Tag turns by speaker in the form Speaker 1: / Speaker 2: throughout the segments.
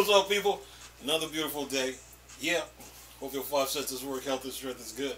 Speaker 1: What's up, people? Another beautiful day. Yeah. Hope your five senses work, health and strength is good.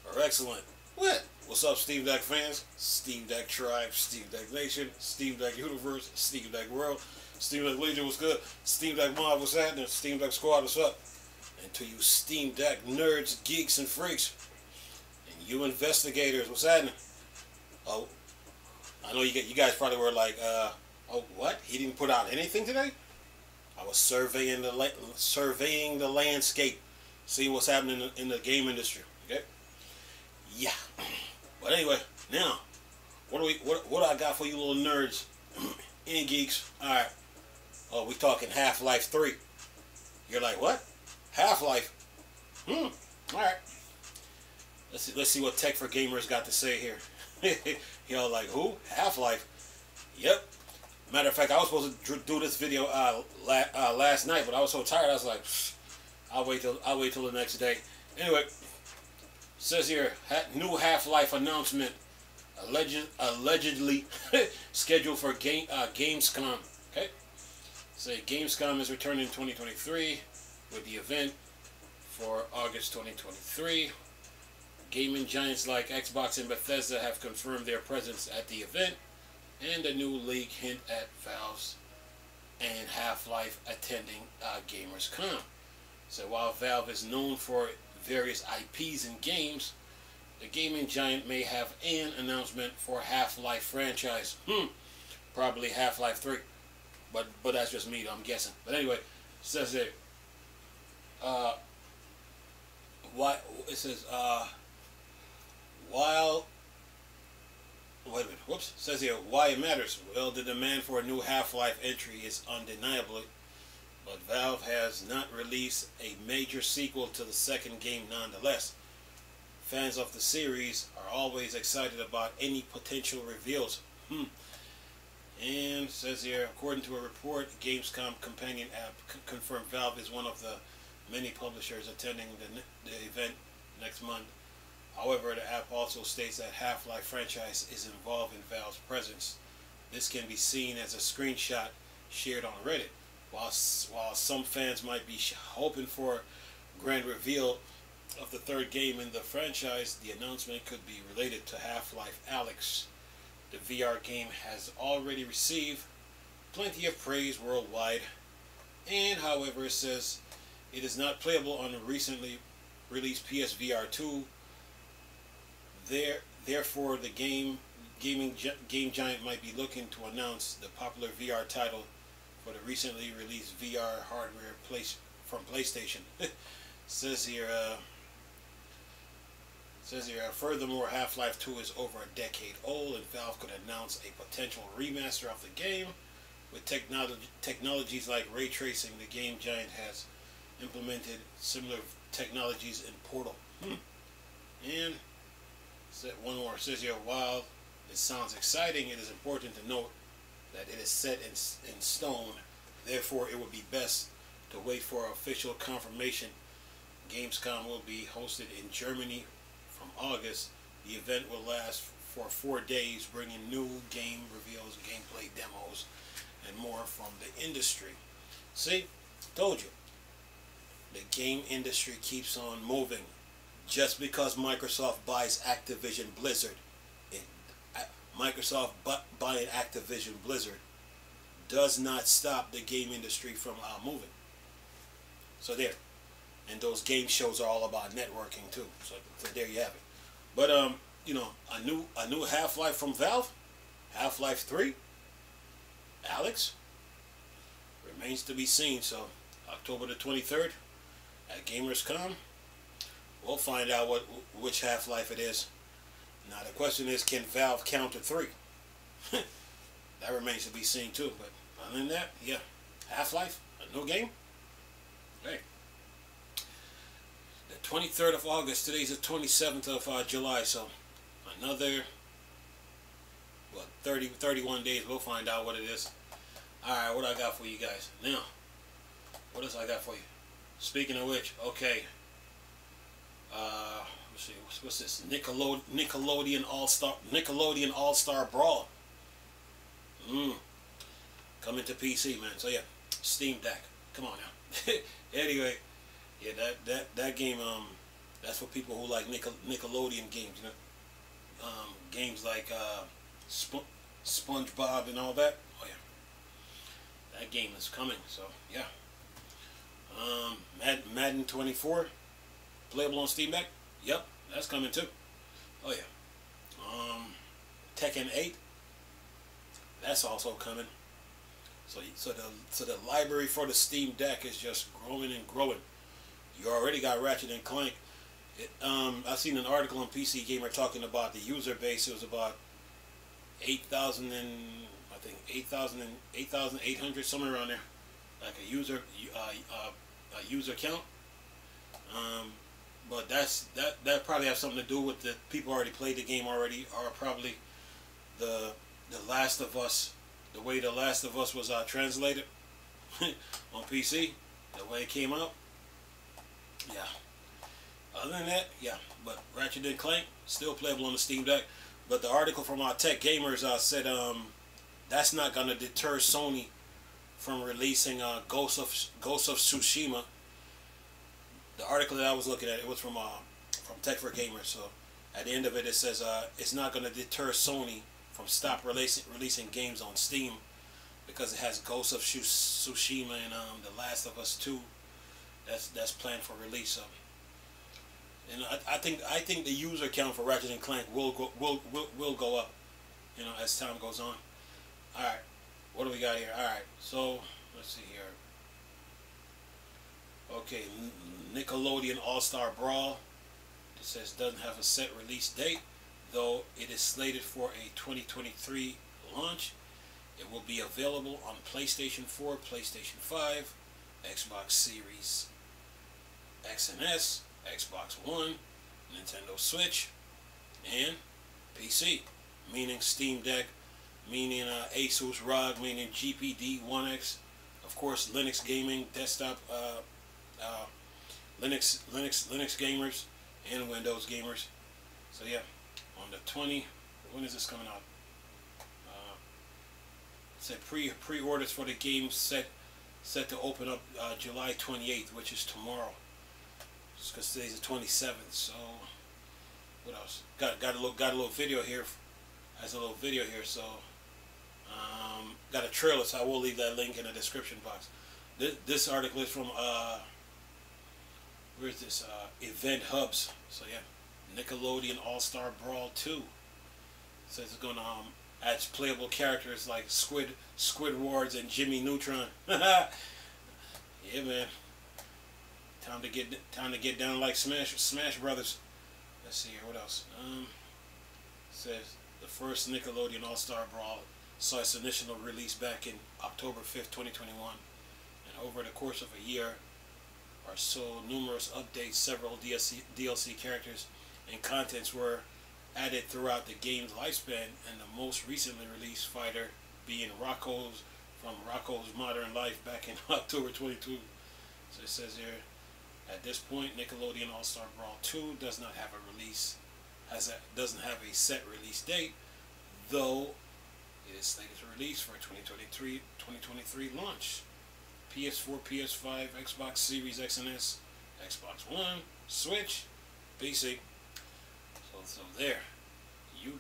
Speaker 1: Or excellent. What? What's up, Steam Deck fans? Steam Deck Tribe, Steam Deck Nation, Steam Deck Universe, Steam Deck World, Steam Deck Legion, what's good? Steam Deck Mob, what's happening? Steam Deck Squad, what's up? And to you Steam Deck nerds, geeks, and freaks. And you investigators, what's happening? Oh, I know you guys probably were like, oh, what? He didn't put out anything today? I was surveying the landscape, seeing what's happening in the game industry. Okay. Yeah. But anyway, now, what do I got for you little nerds and geeks? All right. Oh, we talking Half-Life 3. You're like, what? Half-Life? All right. Let's see what Tech for Gamers got to say here. Y'all like, who? Half-Life? Yep. Matter of fact, I was supposed to do this video last night, but I was so tired. I was like, I'll wait till the next day. Anyway, says here, new Half-Life announcement allegedly scheduled for Gamescom. Okay, say Gamescom is returning in 2023 with the event for August 2023. Gaming giants like Xbox and Bethesda have confirmed their presence at the event. And a new leak hint at Valve's and Half-Life attending Gamescom. So while Valve is known for various IPs and games, the gaming giant may have an announcement for Half-Life franchise. Probably Half-Life 3. But that's just me, I'm guessing. But anyway, it says there, wait a minute, whoops, it says here, why it matters. Well, the demand for a new Half-Life entry is undeniable, but Valve has not released a major sequel to the second game nonetheless. Fans of the series are always excited about any potential reveals. And it says here, according to a report, Gamescom companion app confirmed Valve is one of the many publishers attending the event next month. However, the app also states that Half-Life franchise is involved in Valve's presence. This can be seen as a screenshot shared on Reddit. While some fans might be hoping for a grand reveal of the third game in the franchise, the announcement could be related to Half-Life Alyx. The VR game has already received plenty of praise worldwide, and however, it says it is not playable on the recently released PSVR 2. Therefore, the game giant might be looking to announce the popular VR title for the recently released VR hardware from PlayStation. Says here, furthermore, Half-Life 2 is over a decade old, and Valve could announce a potential remaster of the game with technologies like ray tracing. The game giant has implemented similar technologies in Portal. And one more says here, while it sounds exciting, it is important to note that it is set in stone. Therefore, it would be best to wait for official confirmation. Gamescom will be hosted in Germany from August. The event will last for 4 days, bringing new game reveals, gameplay demos, and more from the industry. See, told you. The game industry keeps on moving. Just because Microsoft buys Activision Blizzard, Microsoft buying Activision Blizzard does not stop the game industry from moving. So there, and those game shows are all about networking too. So there you have it. But you know, a new Half-Life from Valve, Half-Life 3, Alyx, remains to be seen. So October the 23rd at Gamescom. We'll find out which Half-Life it is. Now the question is, can Valve counter 3? That remains to be seen too. But other than that, yeah, Half-Life, a new game. Hey, the 23rd of August. Today's the 27th of July. So another 31 days. We'll find out what it is. All right, what I got for you guys now? What else I got for you? Speaking of which, okay. Let's see, what's this? Nickelodeon All-Star Brawl. Coming to PC, man. So yeah, Steam Deck. Come on now. Anyway, yeah, that game, that's for people who like Nickelodeon games, you know, games like SpongeBob and all that. Oh yeah, that game is coming. So yeah, Madden 24, playable on Steam Deck. Yep, that's coming too. Oh yeah. Tekken 8, that's also coming. So the library for the Steam Deck is just growing and growing. You already got Ratchet and Clank. I've seen an article on PC Gamer talking about the user base. It was about 8,000 and I think 8,800 somewhere around there, like a user count. But that probably has something to do with the people already played the game already, or probably the Last of Us, the way the Last of Us was translated on PC, the way it came out. Yeah. Other than that, yeah. But Ratchet and Clank still playable on the Steam Deck. But the article from our Tech Gamers said that's not going to deter Sony from releasing Ghost of Tsushima. The article that I was looking at, it was from Tech for Gamers. So at the end of it, it says it's not going to deter Sony from stop releasing games on Steam because it has Ghost of Tsushima and The Last of Us 2 that's planned for release. And I think the user count for Ratchet and Clank will go up, you know, as time goes on. All right, what do we got here? All right, so let's see here. Okay, Nickelodeon All-Star Brawl. It says doesn't have a set release date, though it is slated for a 2023 launch. It will be available on PlayStation 4, PlayStation 5, Xbox Series X and S, Xbox One, Nintendo Switch, and PC, meaning Steam Deck, meaning Asus ROG, meaning GPD 1X, of course Linux gaming, desktop, Linux gamers, and Windows gamers. So yeah, on the 20, when is this coming out? Said pre-orders for the game set to open up July 28th, which is tomorrow. Just because today's the 27th. So what else? Got a little video here. Has a little video here. So got a trailer. So I will leave that link in the description box. This article is from where's this? Event Hubs. So yeah, Nickelodeon All-Star Brawl 2. It says it's gonna add playable characters like Squidwards and Jimmy Neutron. Yeah, man. Time to get down like Smash Brothers. Let's see here. What else? It says the first Nickelodeon All-Star Brawl saw its initial release back in October 5th, 2021, and over the course of a year or so, numerous updates, several DLC characters, and contents were added throughout the game's lifespan, and the most recently released fighter being Rocco's from Rocco's Modern Life back in October 22. So it says here, at this point, Nickelodeon All-Star Brawl 2 does not have a release, doesn't have a set release date, though it is slated to release for 2023 launch. PS4, PS5, Xbox Series X and S, Xbox One, Switch, PC. So there, you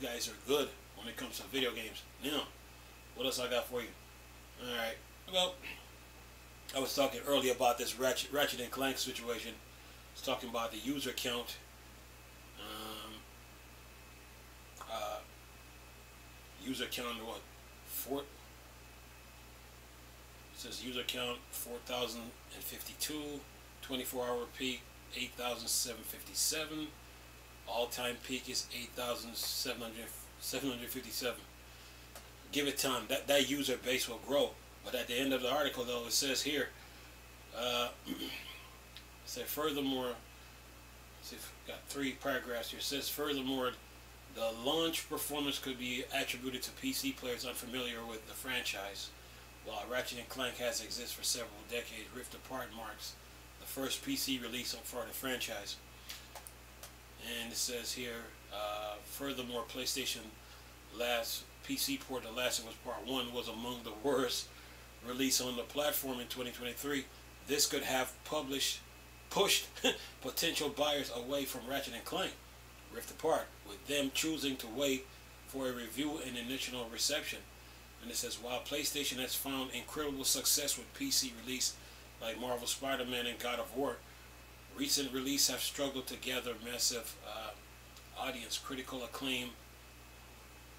Speaker 1: guys are good when it comes to video games. Now, what else I got for you? All right, well, I was talking earlier about this Ratchet and Clank situation. I was talking about the user count. User count what? It says user count 4,052. 24-hour peak 8,757. All-time peak is 8,757. Give it time. That user base will grow. But at the end of the article, though, it says here, furthermore, got 3 paragraphs here. It says, furthermore, the launch performance could be attributed to PC players unfamiliar with the franchise. While Ratchet & Clank has existed for several decades, Rift Apart marks the first PC release for the franchise. And it says here, furthermore, PlayStation PC port The Last of Us Part 1 was among the worst release on the platform in 2023, this could have pushed potential buyers away from Ratchet and Clank Rift Apart, with them choosing to wait for a review and initial reception. And it says, while PlayStation has found incredible success with PC release like Marvel Spider-Man and God of War, recent releases have struggled to gather massive audience. Critical acclaim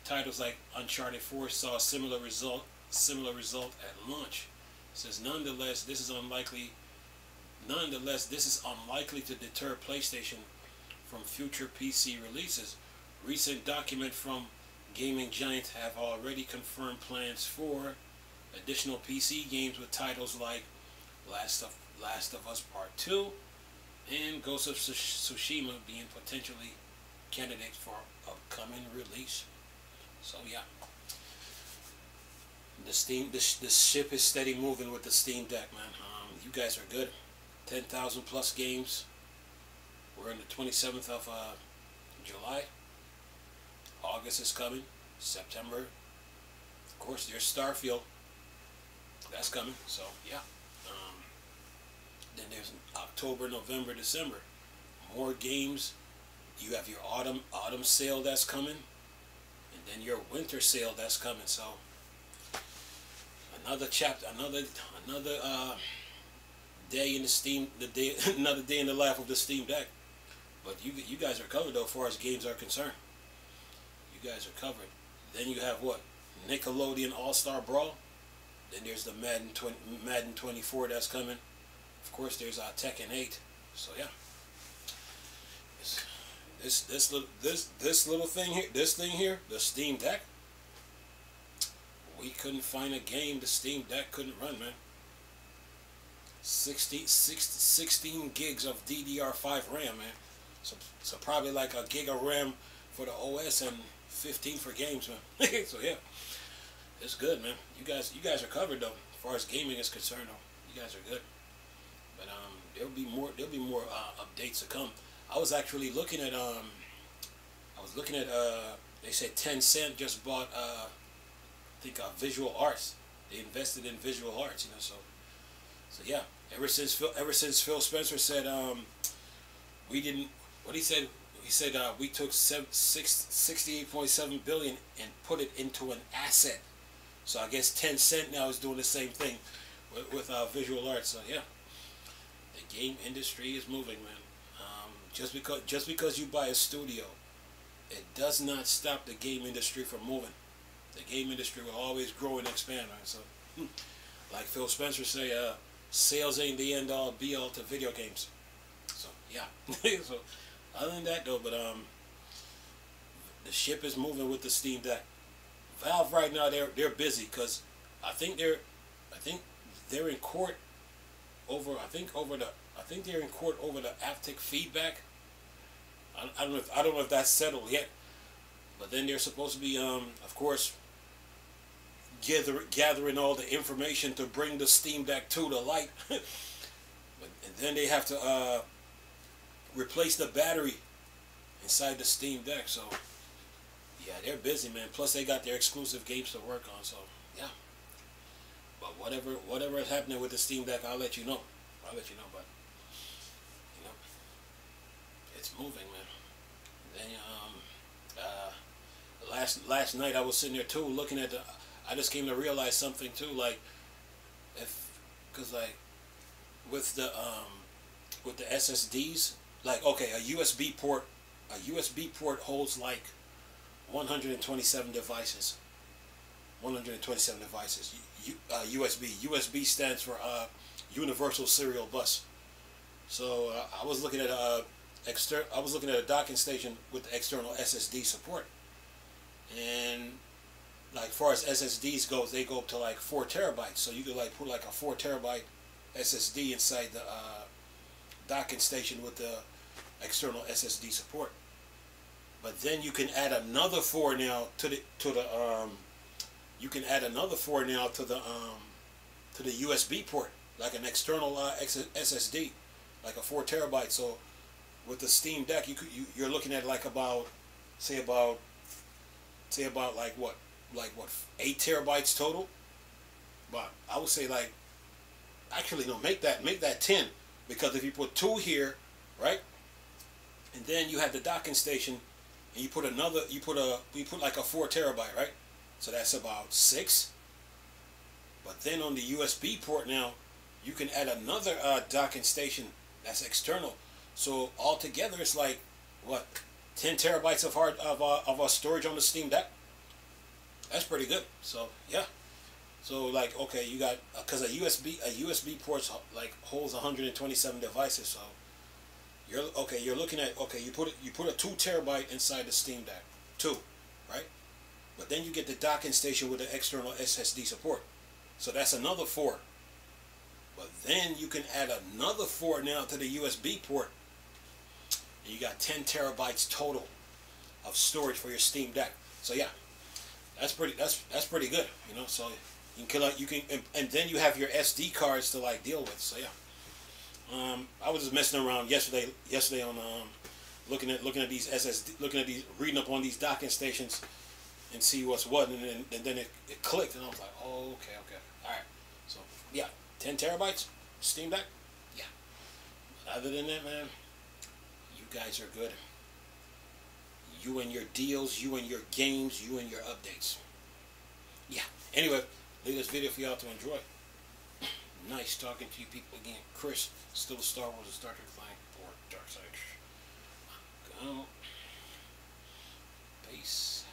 Speaker 1: titles like Uncharted 4 saw a similar result at launch. It says, nonetheless, this is unlikely to deter PlayStation from future PC releases. Recent documents from gaming giants have already confirmed plans for additional PC games with titles like Last of Us Part 2 and Ghost of Tsushima being potentially candidates for upcoming release. So yeah, the ship is steady moving with the Steam Deck, man. You guys are good. 10,000 plus games. We're on the 27th of July. August is coming. September. Of course, there's Starfield. That's coming. So yeah. Then there's October, November, December. More games. You have your autumn sale that's coming, and then your winter sale that's coming. So another chapter, another day in the Steam, another day in the life of the Steam Deck. But you guys are covered though, as far as games are concerned. You guys are covered. Then you have what? Nickelodeon All-Star Brawl. Then there's the Madden 24 that's coming. Of course, there's Tekken 8. So yeah, this little thing here, the Steam Deck. We couldn't find a game the Steam Deck couldn't run, man. 16 gigs of DDR5 RAM, man. So probably like a gig of RAM for the OS and 15 for games, man. So yeah, it's good, man. You guys are covered though, as far as gaming is concerned. Though you guys are good. But there'll be more updates to come. I was actually looking at they said Tencent just bought I think Visual Arts. They invested in Visual Arts, you know. So yeah. Ever since Phil Spencer said we didn't. What he said we took 68.7 billion and put it into an asset. So I guess Tencent now is doing the same thing with Visual Arts. So yeah. The game industry is moving, man. Just because you buy a studio, it does not stop the game industry from moving. The game industry will always grow and expand, right? So, like Phil Spencer say, sales ain't the end all be all to video games. So yeah. So other than that though, but the ship is moving with the Steam Deck. Valve right now they're busy because I think they're in court over they're in court over the haptic feedback. I don't know if that's settled yet, but then they're supposed to be of course gathering all the information to bring the Steam Deck to the light. And then they have to replace the battery inside the Steam Deck. So yeah, they're busy, man. Plus they got their exclusive games to work on. So yeah. But whatever is happening with the Steam Deck, I'll let you know. But you know, it's moving, man. Then last night I was sitting there too, looking at I just came to realize something too, like because like with the SSDs, like okay, a USB port holds like 127 devices. 127 devices. USB stands for Universal Serial Bus. So I was looking at a docking station with external SSD support, and like far as SSDs goes, they go up to like 4 terabytes. So you could like put like a 4 terabyte SSD inside the docking station with the external SSD support. But then you can add another 4 now to the USB port, like an external SSD, like a 4 terabyte. So with the Steam Deck, you're looking at like about like what 8 terabytes total. But I would say like, actually no, make that 10, because if you put 2 here, right, and then you have the docking station, and you put another, you put like a 4 terabyte, right? So that's about 6. But then on the USB port now, you can add another docking station that's external. So altogether, it's like what, 10 terabytes of storage on the Steam Deck. That's pretty good. So yeah. So like, okay, you got, because a USB port like holds 127 devices. So you're looking at, okay, you put a 2 terabyte inside the Steam Deck, 2, right? But then you get the docking station with the external SSD support. So that's another 4. But then you can add another 4 now to the USB port. And you got 10 terabytes total of storage for your Steam Deck. So yeah, that's pretty good, you know. So you can and then you have your SD cards to like deal with. So yeah, I was just messing around yesterday on looking at these SSD, reading up on these docking stations and see what's what, and then it clicked, and I was like, oh, okay, all right. So yeah, 10 terabytes Steam Deck. Yeah. But other than that, man, you guys are good. You and your deals, you and your games, you and your updates. Yeah. Anyway, leave this video for y'all to enjoy. Nice talking to you people again. Chris, still a Star Wars and Star Trek fan, or Dark Side. Go. Peace.